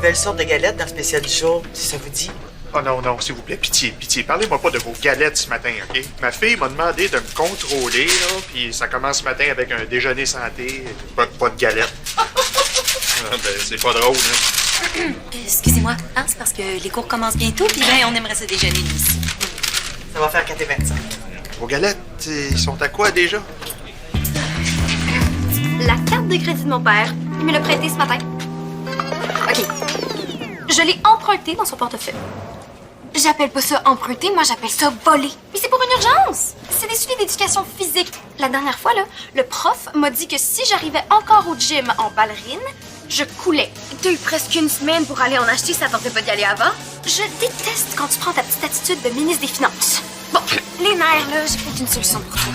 nouvelle sorte de galette dans le spécial du jour, si ça vous dit. Oh non, non, s'il vous plaît, pitié, pitié. Parlez-moi pas de vos galettes ce matin, OK? Ma fille m'a demandé de me contrôler, là, puis ça commence ce matin avec un déjeuner santé, pas de galettes. Ah, ben, c'est pas drôle, hein? Excusez-moi, hein, c'est parce que les cours commencent bientôt, puis ben, on aimerait se déjeuner, nous aussi. Ça va faire 4,25. Vos galettes, ils sont à quoi déjà? La carte de crédit de mon père, il me l'a prêtée ce matin. OK. Je l'ai emprunté dans son portefeuille. J'appelle pas ça emprunter, moi j'appelle ça voler. Mais c'est pour une urgence. C'est des souliers d'éducation physique. La dernière fois, là, le prof m'a dit que si j'arrivais encore au gym en ballerine, je coulais. T'as eu presque une semaine pour aller en acheter, ça tentait pas d'y aller avant. Je déteste quand tu prends ta petite attitude de ministre des Finances. Bon, les nerfs, là, j'ai peut-être une solution pour toi.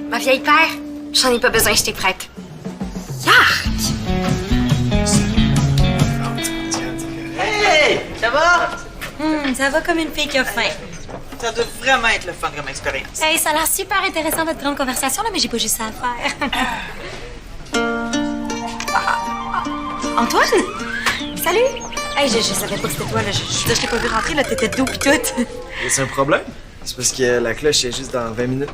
Ma vieille père, j'en ai pas besoin, je t'ai prête. Yark! Hey! Ça va? Ça va comme une fille qui a faim. Ça doit vraiment être le fun comme expérience. Hey, ça a l'air super intéressant, votre grande conversation, là, mais j'ai pas juste ça à faire. Antoine? Salut! Hey, je savais pas que c'était toi, là. Je t'ai pas vu rentrer, là, t'étais doux pis tout. C'est un problème? C'est parce que la cloche est juste dans 20 minutes.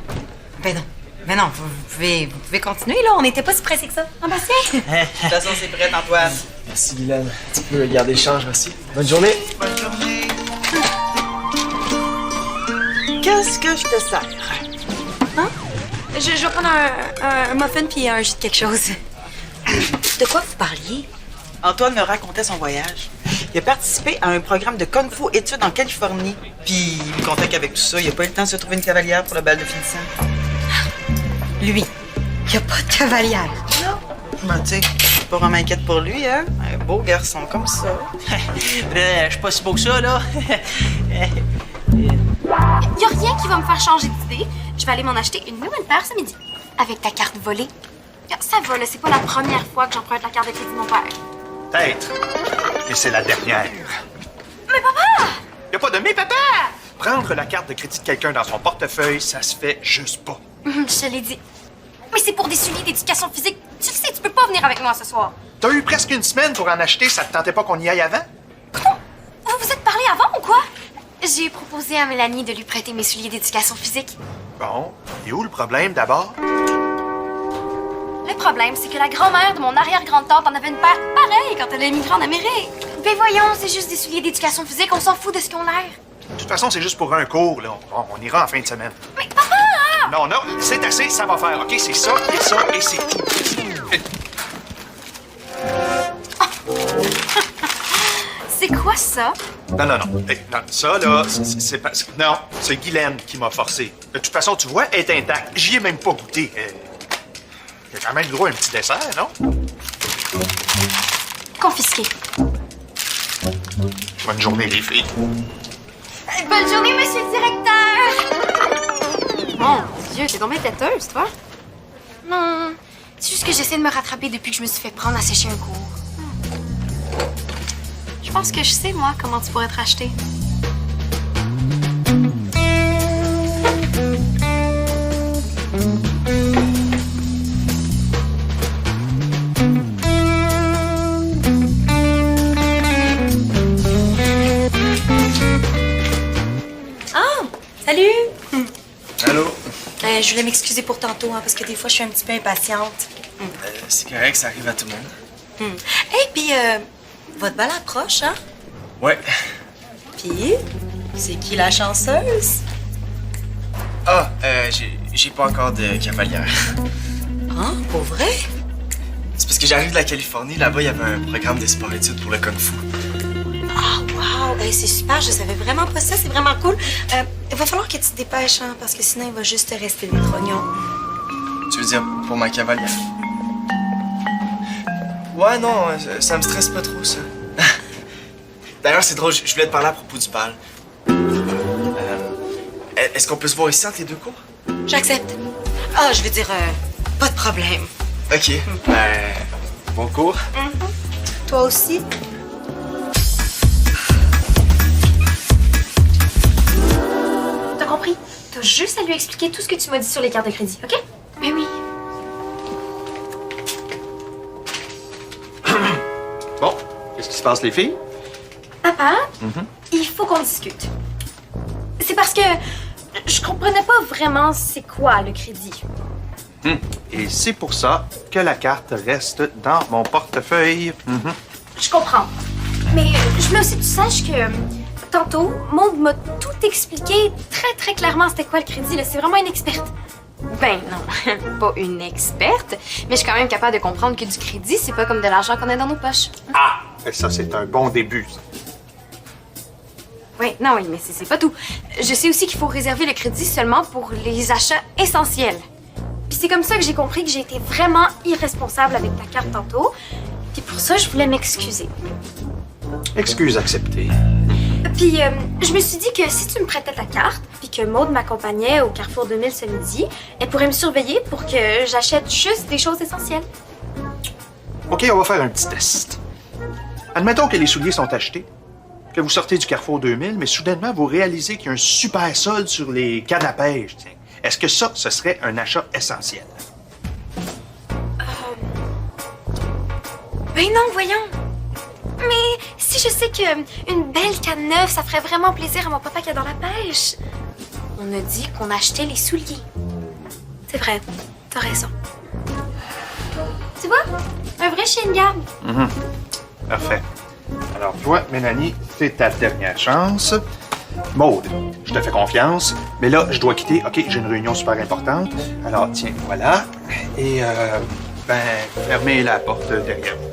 Ben non, vous pouvez continuer, là. On n'était pas si pressés que ça. Ah, Bastien? De toute façon, c'est prêt, Antoine. Merci, Guylaine. Tu peux garder le change, merci. Bonne journée. Bonne journée. Qu'est-ce que je te sers? Hein? Je vais prendre un muffin puis un jus de quelque chose. De quoi vous parliez? Antoine me racontait son voyage. Il a participé à un programme de Kung Fu études en Californie. Puis il me contait qu'avec tout ça, il a pas eu le temps de se trouver une cavalière pour le bal de finissant. Lui, il a pas de cavalière. Non. Ben, tu sais, je suis pas vraiment inquiète pour lui, hein? Un beau garçon comme ça. Je suis pas si beau que ça, là. Y a rien qui va me faire changer d'idée. Je vais aller m'en acheter une nouvelle paire ce midi. Avec ta carte volée. Ça va, là, c'est pas la première fois que j'emprunte la carte de crédit de mon père. Peut-être. Et c'est la dernière. Mais papa! Y a pas de mais papa! Prendre la carte de crédit de quelqu'un dans son portefeuille, ça se fait juste pas. Je te l'ai dit. Mais c'est pour des souliers d'éducation physique. Tu le sais, tu peux pas venir avec moi ce soir. T'as eu presque une semaine pour en acheter, ça te tentait pas qu'on y aille avant? Vous vous êtes parlé avant ou quoi? J'ai proposé à Mélanie de lui prêter mes souliers d'éducation physique. Bon, et où le problème d'abord? Le problème, c'est que la grand-mère de mon arrière-grande-tante en avait une paire pareille quand elle a émigré en Amérique. Ben voyons, c'est juste des souliers d'éducation physique, on s'en fout de ce qu'on a l'air. De toute façon, c'est juste pour un cours, là. On ira en fin de semaine. Mais papa! Non, non, c'est assez, ça va faire, OK? C'est ça, et c'est tout. C'est quoi ça? Non, non, non. Non, ça, là, c'est pas... Non, c'est Guylaine qui m'a forcé. De toute façon, tu vois, elle est intacte. J'y ai même pas goûté. Il y a quand même droit à un petit dessert, non? Confisqué. Bonne journée, les filles. Bonne journée, monsieur le directeur! Mon Dieu, t'es tombée têteuse, toi? Non, c'est juste que j'essaie de me rattraper depuis que je me suis fait prendre à sécher un cours. Je pense que je sais, moi, comment tu pourrais te racheter. Salut! Allô? Je voulais m'excuser pour tantôt, hein, parce que des fois, je suis un petit peu impatiente. C'est correct, ça arrive à tout le monde. Hey, puis votre bal approche, hein? Ouais. Puis, c'est qui la chanceuse? Ah, j'ai pas encore de cavalière. Hein? Pour vrai? C'est parce que j'arrive de la Californie, là-bas, il y avait un programme de sport-études pour le Kung Fu. Ah, wow! Hey, c'est super, je savais vraiment pas ça, c'est vraiment cool. Il va falloir que tu te dépêches, hein, parce que sinon, il va juste te rester des trognons. Tu veux dire pour ma cavalière? Ouais, non, ça me stresse pas trop, ça. D'ailleurs, c'est drôle, je voulais te parler à propos du bal. Est-ce qu'on peut se voir ici entre les deux cours? J'accepte. Ah, je veux dire, pas de problème. OK, ben, bon cours. Toi aussi? T'as compris? T'as juste à lui expliquer tout ce que tu m'as dit sur les cartes de crédit, OK? Mais oui. se passe, les filles? Papa, il faut qu'on discute. C'est parce que je comprenais pas vraiment c'est quoi le crédit. Et c'est pour ça que la carte reste dans mon portefeuille. Je comprends. Mais je voulais aussi que tu saches que tantôt, Maud m'a tout expliqué très clairement c'était quoi le crédit. Là. C'est vraiment une experte. Ben non, pas une experte, mais je suis quand même capable de comprendre que du crédit, c'est pas comme de l'argent qu'on a dans nos poches. Ah! Et ça, c'est un bon début, ça. Oui, non, oui, mais c'est pas tout. Je sais aussi qu'il faut réserver le crédit seulement pour les achats essentiels. Puis c'est comme ça que j'ai compris que j'ai été vraiment irresponsable avec ta carte tantôt. Puis pour ça, je voulais m'excuser. Excuse acceptée. Puis je me suis dit que si tu me prêtais ta carte, puis que Maud m'accompagnait au Carrefour 2000 ce midi, elle pourrait me surveiller pour que j'achète juste des choses essentielles. OK, on va faire un petit test. Admettons que les souliers sont achetés, que vous sortez du Carrefour 2000, mais soudainement, vous réalisez qu'il y a un super solde sur les cannes à pêche. Tiens. Est-ce que ça, ce serait un achat essentiel? Ben non, voyons. Mais si je sais qu'une belle canne neuve, ça ferait vraiment plaisir à mon papa qui est dans la pêche. On a dit qu'on achetait les souliers. C'est vrai, t'as raison. Tu vois, un vrai chien de garde. Parfait. Alors, toi, Mélanie, c'est ta dernière chance. Maude, je te fais confiance, mais là, je dois quitter. OK, j'ai une réunion super importante. Alors, tiens, voilà. Et, fermez la porte derrière vous.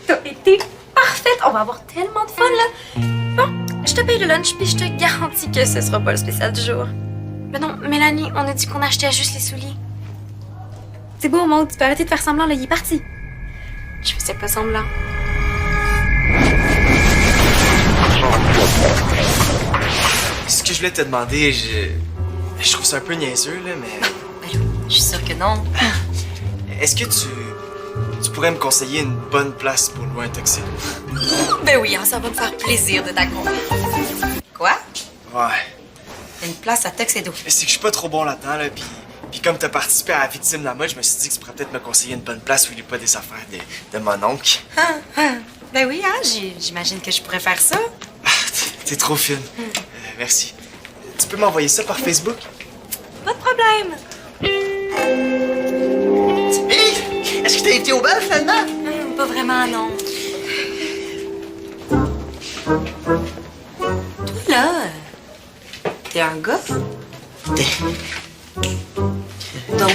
T'as été parfaite. On va avoir tellement de fun, là. Bon, je te paye le lunch, puis je te garantis que ce sera pas le spécial du jour. Mais non, Mélanie, on a dit qu'on achetait juste les souliers. C'est beau, Maud, tu peux arrêter de faire semblant, là, il est parti. Je faisais pas semblant. Ce que je voulais te demander, je trouve ça un peu niaiseux, là, mais... Je suis sûre que non. Est-ce que tu pourrais me conseiller une bonne place pour louer un tuxedo? Ben oui, hein, ça va me faire plaisir de t'accompagner. Quoi? Ouais. Une place à Tuxedo. C'est que je suis pas trop bon là-dedans, là, puis comme t'as participé à la victime de la mode, je me suis dit que tu pourrais peut-être me conseiller une bonne place où il n'y a pas des affaires de mon oncle. Ben oui, hein, j'imagine que je pourrais faire ça. Ah, t'es trop fine. Merci. Tu peux m'envoyer ça par Facebook? Pas de problème. Hey! Est-ce que t'as été au bal, finalement? Pas vraiment, non. Toi, là, t'es un gars? Donc,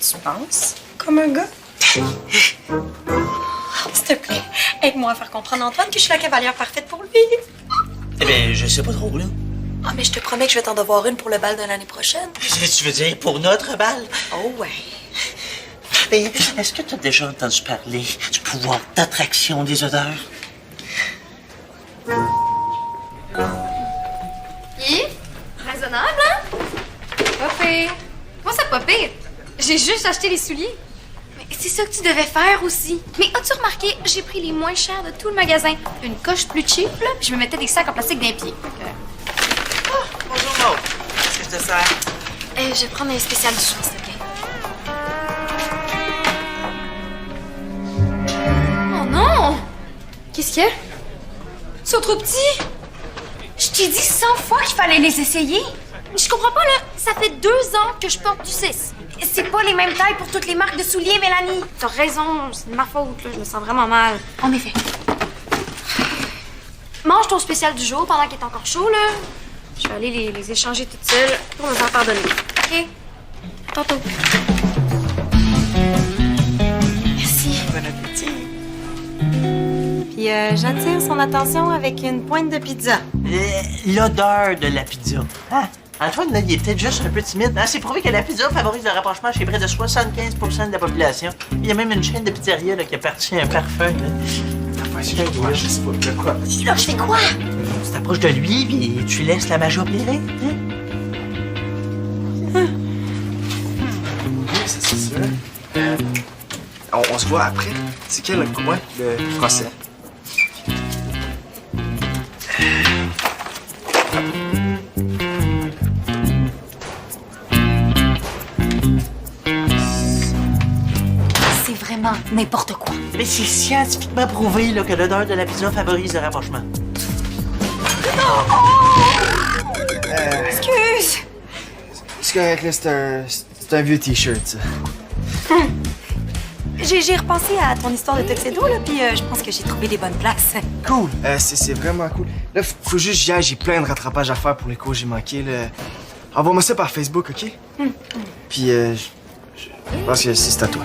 tu penses comme un gars? S'il te plaît, aide-moi à faire comprendre à Antoine que je suis la cavalière parfaite pour lui. Eh bien, je sais pas trop, là. Ah, mais je te promets que je vais t'en devoir une pour le bal de l'année prochaine. Tu veux dire pour notre bal? Oh, ouais. Mais est-ce que tu as déjà entendu parler du pouvoir d'attraction des odeurs? Raisonnable, hein? Pas pire. Comment ça, pas pire? J'ai juste acheté les souliers. Mais c'est ça que tu devais faire aussi. Mais as-tu remarqué, j'ai pris les moins chers de tout le magasin. Une coche plus cheap, là, puis je me mettais des sacs en plastique d'un pied. Bonjour, Maud. Qu'est-ce que je te sers? Je vais prendre un spécial du jour, s'il te plaît. Oh non! Qu'est-ce qu'il y a? Ils sont trop petits! Je t'ai dit 100 fois qu'il fallait les essayer. Je comprends pas, là. Ça fait 2 ans que je porte du 6. C'est pas les mêmes tailles pour toutes les marques de souliers, Mélanie. T'as raison, c'est de ma faute, là. Je me sens vraiment mal. En effet. Mange ton spécial du jour pendant qu'il est encore chaud, là. Je vais aller les échanger toutes seules pour me faire pardonner. OK? À tantôt. Merci. Bon appétit. Puis j'attire son attention avec une pointe de pizza. L'odeur de la pizza. Hein? Antoine, là, il est peut-être juste un peu timide. Hein? C'est prouvé que la pizza favorise le rapprochement chez près de 75% de la population. Il y a même une chaîne de pizzeria là, qui appartient à un parfum. Là. Ouais, je sais pas. De quoi? Là, je fais quoi? Tu t'approches de lui, puis tu laisses la magie opérer. Hein? Oui, c'est sûr. On se voit après. C'est quel coin, le procès? vraiment n'importe quoi. Mais c'est scientifiquement prouvé là, que l'odeur de la pizza favorise le rapprochement. Excuse! C'est correct, là, c'est un vieux T-shirt, ça. J'ai repensé à ton histoire de tuxedo, là, puis je pense que j'ai trouvé des bonnes places. Cool. C'est vraiment cool. Là, faut juste que j'y aille, j'ai plein de rattrapages à faire pour les cours que j'ai manqués, là. Envoie-moi ça par Facebook, OK? Puis, je pense que c'est à toi.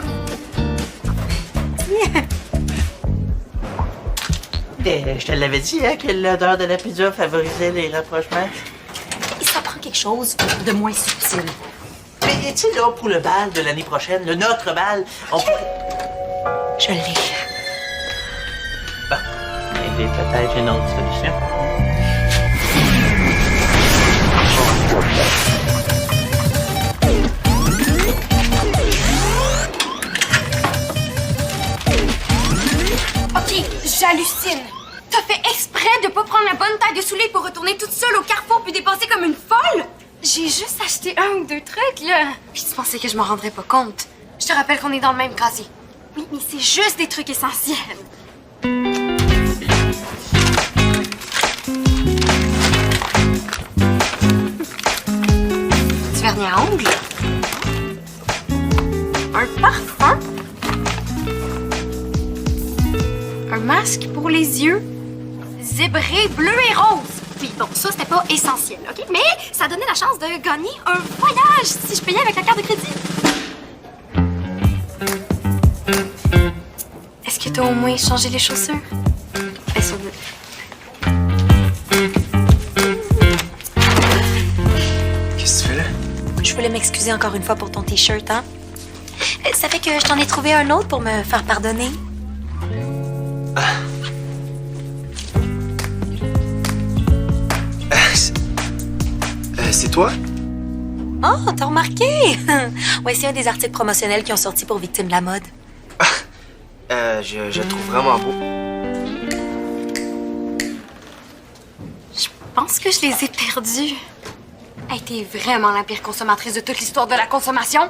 Je te l'avais dit, hein, que l'odeur de la pizza favorisait les rapprochements. Ça prend quelque chose de moins subtil. Mais tu sais, là, pour le bal de l'année prochaine, notre bal, on pourrait... Je l'ai. Bon, il y a peut-être une autre solution. OK, j'hallucine. T'as fait exprès de pas prendre la bonne taille de souliers pour retourner toute seule au Carrefour puis dépenser comme une folle? J'ai juste acheté 1 ou 2 trucs, là. Puis tu pensais que je m'en rendrais pas compte. Je te rappelle qu'on est dans le même casier. Oui, mais c'est juste des trucs essentiels. Du vernis à ongles. Un parfum. Un masque pour les yeux. Zébré, bleu et rose. Oui, bon, ça, c'était pas essentiel, OK? Mais ça donnait la chance de gagner un voyage si je payais avec la carte de crédit. Est-ce que t'as au moins changé les chaussures? Elles sont... Qu'est-ce que tu fais là? Je voulais m'excuser encore une fois pour ton T-shirt, hein? Ça fait que je t'en ai trouvé un autre pour me faire pardonner. C'est toi? Oh, t'as remarqué? Ouais, c'est un des articles promotionnels qui ont sorti pour Victime de la mode. Je le trouve vraiment beau. Je pense que je les ai perdus. Elle était vraiment la pire consommatrice de toute l'histoire de la consommation.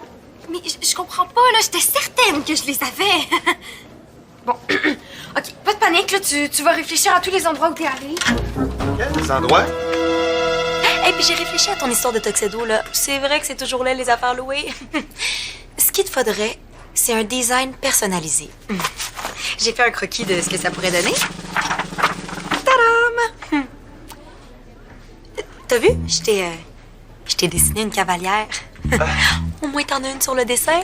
Mais je comprends pas, là. J'étais certaine que je les avais. Bon, OK, pas de panique, là. Tu vas réfléchir à tous les endroits où t'es allé. Quels endroits? Et puis j'ai réfléchi à ton histoire de tuxedo, là. C'est vrai que c'est toujours là les affaires louées. Ce qu'il te faudrait, c'est un design personnalisé. J'ai fait un croquis de ce que ça pourrait donner. Tadam! T'as vu? Je t'ai dessiné une cavalière. Au moins t'en as une sur le dessin.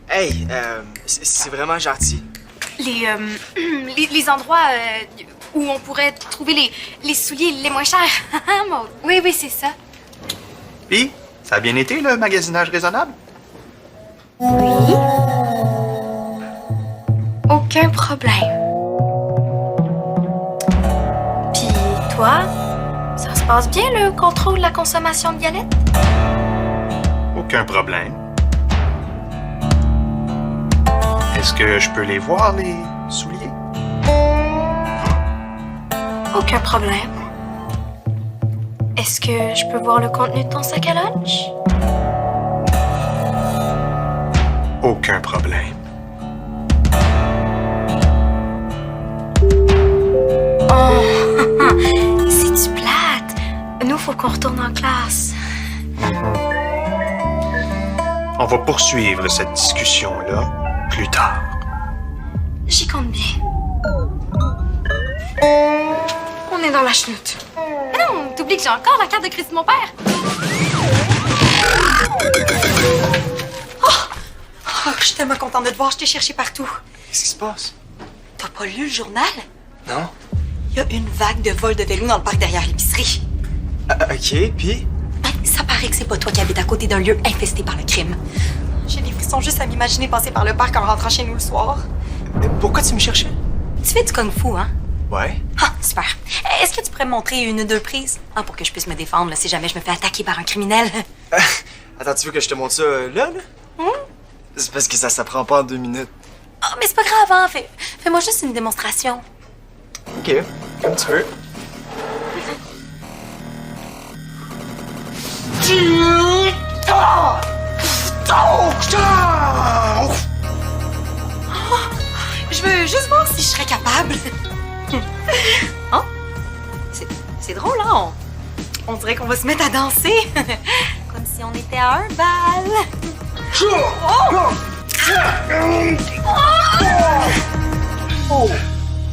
Hey, c'est vraiment gentil. Les endroits où on pourrait trouver les souliers les moins chers. Maud. Oui, c'est ça. Puis, ça a bien été, le magasinage raisonnable? Oui. Aucun problème. Puis toi, ça se passe bien le contrôle de la consommation de galettes? Aucun problème. Est-ce que je peux les voir, les souliers? Aucun problème. Est-ce que je peux voir le contenu de ton sac à lunch? Aucun problème. Oh, c'est-tu plate? Nous, faut qu'on retourne en classe. On va poursuivre cette discussion-là plus tard. J'y compte bien. On est dans la chenoute. Mais non, t'oublies que j'ai encore la carte de crédit de mon père. Oh, je suis tellement contente de te voir. Je t'ai cherché partout. Qu'est-ce qui se passe? T'as pas lu le journal? Non? Il y a une vague de vols de vélos dans le parc derrière l'épicerie. OK, puis? Ben, ça paraît que c'est pas toi qui habites à côté d'un lieu infesté par le crime. J'ai des frissons juste à m'imaginer passer par le parc en rentrant chez nous le soir. Pourquoi tu me cherchais? Tu fais du kung-fu, hein? Ouais. Ah, super. Est-ce que tu pourrais me montrer une ou deux prises? Ah, pour que je puisse me défendre là, si jamais je me fais attaquer par un criminel. Attends, tu veux que je te montre ça là? C'est parce que ça s'apprend pas en 2 minutes. Ah, mais c'est pas grave, hein? Fais-moi juste une démonstration. OK, comme tu veux. Je veux juste voir si je serais capable. Oh, c'est drôle, hein? On dirait qu'on va se mettre à danser. Comme si on était à un bal.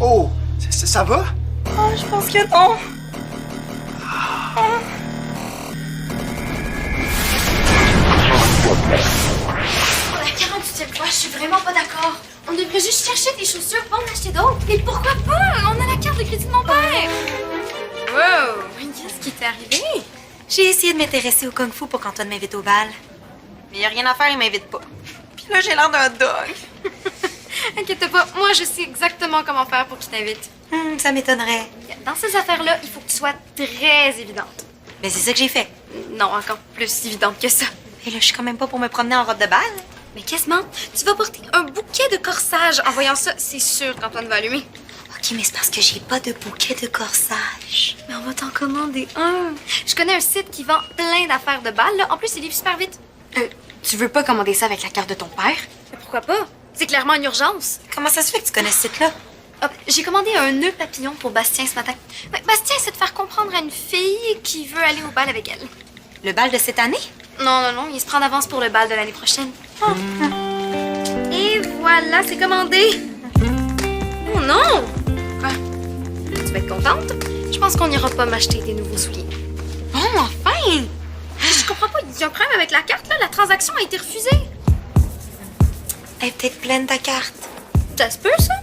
Oh! Ça va? Oh, je pense que non. Pour la 48e fois, je suis vraiment pas d'accord. On devrait juste chercher des chaussures, pas en acheter d'autres. Mais pourquoi pas? On a la carte de crédit de mon père. Wow! Qu'est-ce qui t'est arrivé? J'ai essayé de m'intéresser au kung-fu pour qu'Antoine m'invite au bal. Mais il a rien à faire, il m'invite pas. Puis là, j'ai l'air d'un dog. Inquiète pas, moi je sais exactement comment faire pour qu'il t'invite. Ça m'étonnerait. Dans ces affaires-là, il faut que tu sois très évidente. Mais c'est ça que j'ai fait. Non, encore plus évidente que ça. Et là, je suis quand même pas pour me promener en robe de bal. Mais quasiment, tu vas porter un bouquet de corsage. En voyant ça, c'est sûr qu'Antoine va allumer. OK, mais c'est parce que j'ai pas de bouquet de corsage. Mais on va t'en commander un. Je connais un site qui vend plein d'affaires de bal. Là. En plus, il livre super vite. Tu veux pas commander ça avec la carte de ton père? Mais pourquoi pas? C'est clairement une urgence. Comment ça se fait que tu connais ce site-là? Hop, j'ai commandé un nœud papillon pour Bastien ce matin. Ouais, Bastien, c'est de faire comprendre à une fille qui veut aller au bal avec elle. Le bal de cette année? Non, il se prend d'avance pour le bal de l'année prochaine. Et voilà, c'est commandé. Oh non! Quoi? Tu vas être contente? Je pense qu'on n'ira pas m'acheter des nouveaux souliers. Oh, enfin! Je comprends pas, il y a un problème avec la carte, là. La transaction a été refusée. Elle est peut-être pleine ta carte. Ça se peut, ça?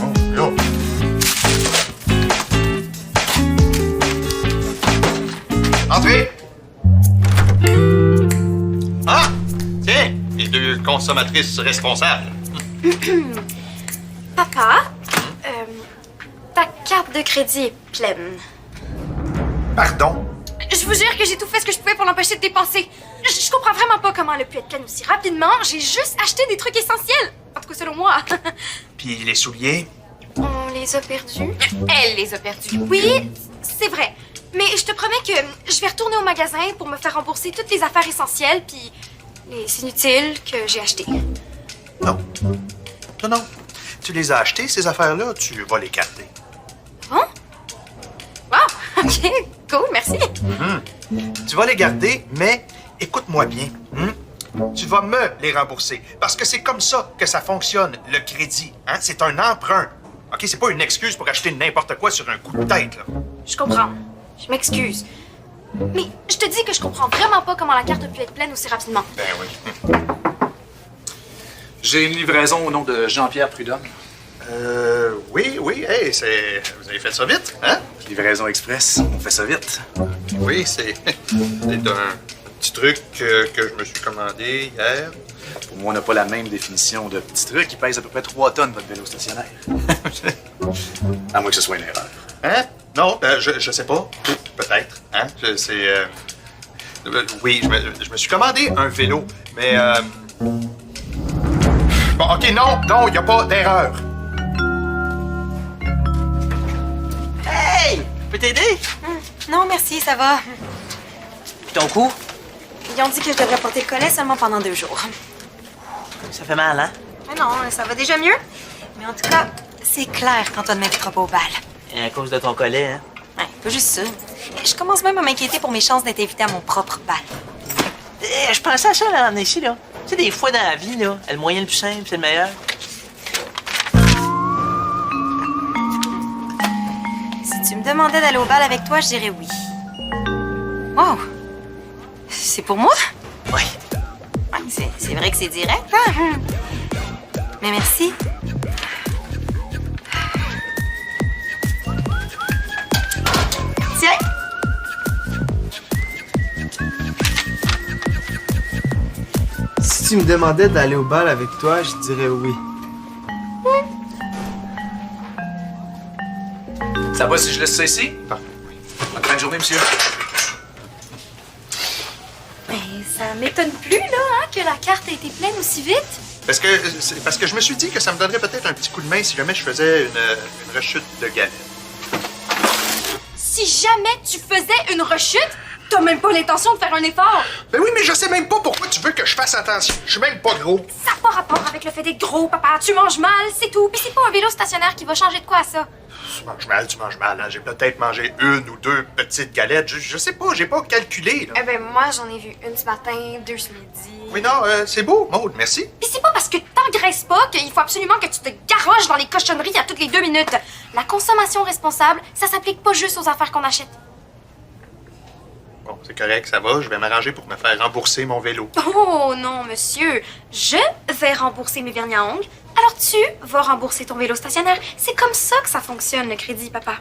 Oh, là. Entrez! Ah! Tiens, les deux consommatrices responsables. Papa, ta carte de crédit est pleine. Pardon? Je vous jure que j'ai tout fait ce que je pouvais pour l'empêcher de dépenser. Je comprends vraiment pas comment elle a pu être pleine aussi rapidement. J'ai juste acheté des trucs essentiels. En tout cas, selon moi. Puis les souliers? On les a perdus. Elle les a perdus. Oui, c'est vrai. Mais je te promets que je vais retourner au magasin pour me faire rembourser toutes les affaires essentielles puis les inutiles que j'ai achetées. Non. Non. Tu les as achetées, ces affaires-là, tu vas les garder. Bon? Wow! OK, cool, merci. Tu vas les garder, mais écoute-moi bien. Tu vas me les rembourser. Parce que c'est comme ça que ça fonctionne, le crédit. Hein? C'est un emprunt. OK? C'est pas une excuse pour acheter n'importe quoi sur un coup de tête, là. Je comprends. Je m'excuse. Mais je te dis que je comprends vraiment pas comment la carte a pu être pleine aussi rapidement. Ben oui. J'ai une livraison au nom de Jean-Pierre Prudhomme. Oui. Hey, vous avez fait ça vite, hein? Livraison express, on fait ça vite. Oui, c'est un petit truc que je me suis commandé hier. Pour moi, on n'a pas la même définition de petit truc. Il pèse à peu près 3 tonnes, votre vélo stationnaire. À moins que ce soit une erreur. Hein? Non, je sais pas. Peut-être. Hein? Oui, je me suis commandé un vélo, mais... Bon, OK, non, il n'y a pas d'erreur. Hey! Je peux t'aider? Non, merci, ça va. Puis ton cou? Ils ont dit que je devrais porter le collet seulement pendant 2 jours. Ça fait mal, hein? Mais non, ça va déjà mieux. Mais en tout cas, c'est clair qu'Antoine m'invitera pas au bal. À cause de ton collet, hein? Ouais, pas juste ça. Je commence même à m'inquiéter pour mes chances d'être invitée à mon propre bal. Je pensais à ça, là, en ici, là. Tu sais, des fois dans la vie, là, le moyen le plus simple, c'est le meilleur. Si tu me demandais d'aller au bal avec toi, je dirais oui. Wow! C'est pour moi? Oui. Ouais, c'est vrai que c'est direct, hein? Mais merci. Tiens! Si tu me demandais d'aller au bal avec toi, je dirais oui. Ça va si je laisse ça ici? Bonne fin de journée, monsieur. Mais ça m'étonne plus, là, hein, que la carte ait été pleine aussi vite. Parce que je me suis dit que ça me donnerait peut-être un petit coup de main si jamais je faisais une rechute de galette. Si jamais tu faisais une rechute, T'as même pas l'intention de faire un effort. Ben oui, mais je sais même pas pourquoi tu veux que je fasse attention. Je suis même pas gros. Ça n'a pas rapport avec le fait d'être gros, papa. Tu manges mal, c'est tout. Puis c'est pas un vélo stationnaire qui va changer de quoi à ça. Tu manges mal. Hein. J'ai peut-être mangé une ou deux petites galettes. Je sais pas, j'ai pas calculé. Là. Eh ben, moi, j'en ai vu une ce matin, deux ce midi. Oui, non, c'est beau, Maude, merci. Puis c'est pas parce que t'engraisses pas qu'il faut absolument que tu te garoches dans les cochonneries à toutes les 2 minutes. La consommation responsable, ça s'applique pas juste aux affaires qu'on achète. Bon, c'est correct, ça va. Je vais m'arranger pour me faire rembourser mon vélo. Oh non, monsieur. Je vais rembourser mes vernis à ongles. Alors tu vas rembourser ton vélo stationnaire. C'est comme ça que ça fonctionne, le crédit, papa.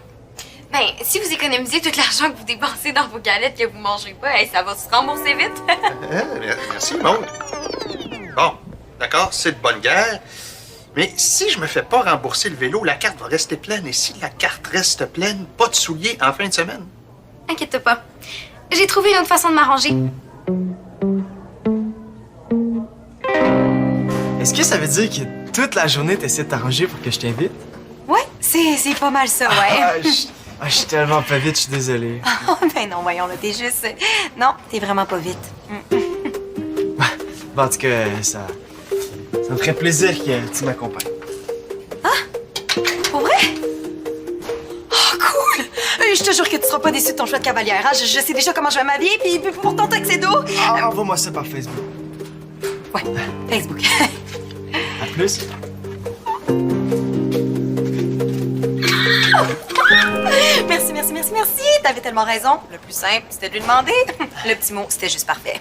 Ben, si vous économisez tout l'argent que vous dépensez dans vos galettes que vous mangez pas, ça va se rembourser vite. Merci, Maude. Bon, d'accord, c'est de bonne guerre. Mais si je me fais pas rembourser le vélo, la carte va rester pleine. Et si la carte reste pleine, pas de souliers en fin de semaine. Inquiète-toi pas. J'ai trouvé une autre façon de m'arranger. Est-ce que ça veut dire que toute la journée, t'essaies de t'arranger pour que je t'invite? Ouais, c'est pas mal ça, ouais. Je suis tellement pas vite, je suis désolé. Ben non, voyons, là, t'es juste... Non, t'es vraiment pas vite. Bon, en tout cas, ça me ferait plaisir que tu m'accompagnes. Pour vrai? Oh, cool! Je te jure que tu seras pas déçu de ton choix de cavalière. Hein? Je sais déjà comment je vais m'habiller, puis pour ton tuxedo... Envoie-moi ça par Facebook. Ouais, Facebook. À plus. Merci. T'avais tellement raison. Le plus simple, c'était de lui demander. Le petit mot, c'était juste parfait.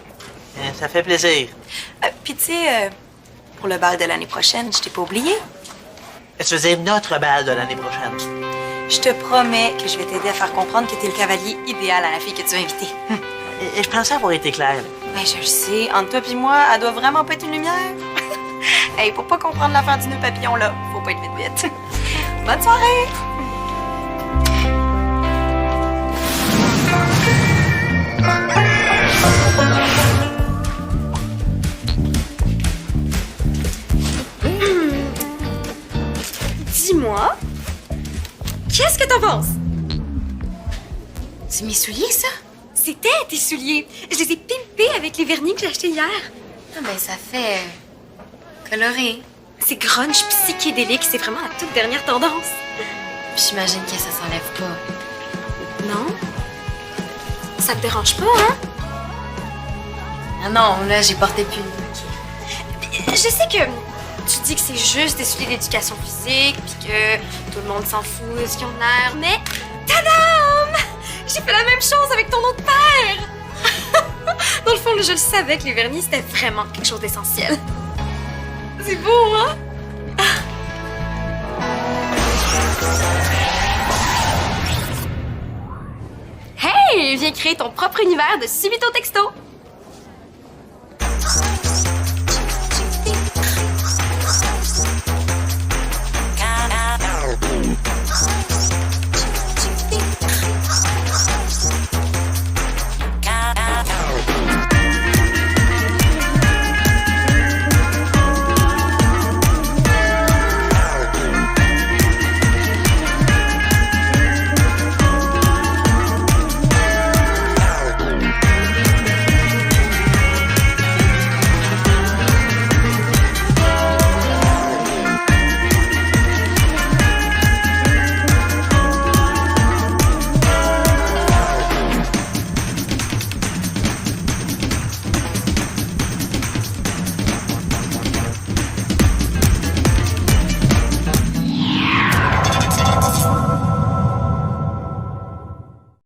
Ça fait plaisir. Puis tu sais, pour le bal de l'année prochaine, je t'ai pas oublié. Tu veux dire notre bal de l'année prochaine? Je te promets que je vais t'aider à faire comprendre que t'es le cavalier idéal à la fille que tu as invitée. Et je pensais avoir été clair. Ben, je le sais. Entre toi et moi, elle doit vraiment pas être une lumière. Hey, pour pas comprendre l'affaire du nœud papillon, là, faut pas être vite. Bonne soirée! Dis-moi, qu'est-ce que t'en penses? C'est mes souliers, ça? C'était tes souliers. Je les ai pimpés avec les vernis que j'ai achetés hier. Ah ben ça fait coloré. C'est grunge pis psychédélique, c'est vraiment la toute dernière tendance. Puis j'imagine que ça s'enlève pas. Non? Ça te dérange pas, hein? Ah non, là j'ai porté plus. Je sais que tu dis que c'est juste des souliers d'éducation physique puis que tout le monde s'en fout de ce qu'ils ont l'air, mais tadam! J'ai fait la même chose avec ton autre père! Dans le fond, je le savais que les vernis, c'était vraiment quelque chose d'essentiel. C'est beau, hein? Hey! Viens créer ton propre univers de Subito Texto!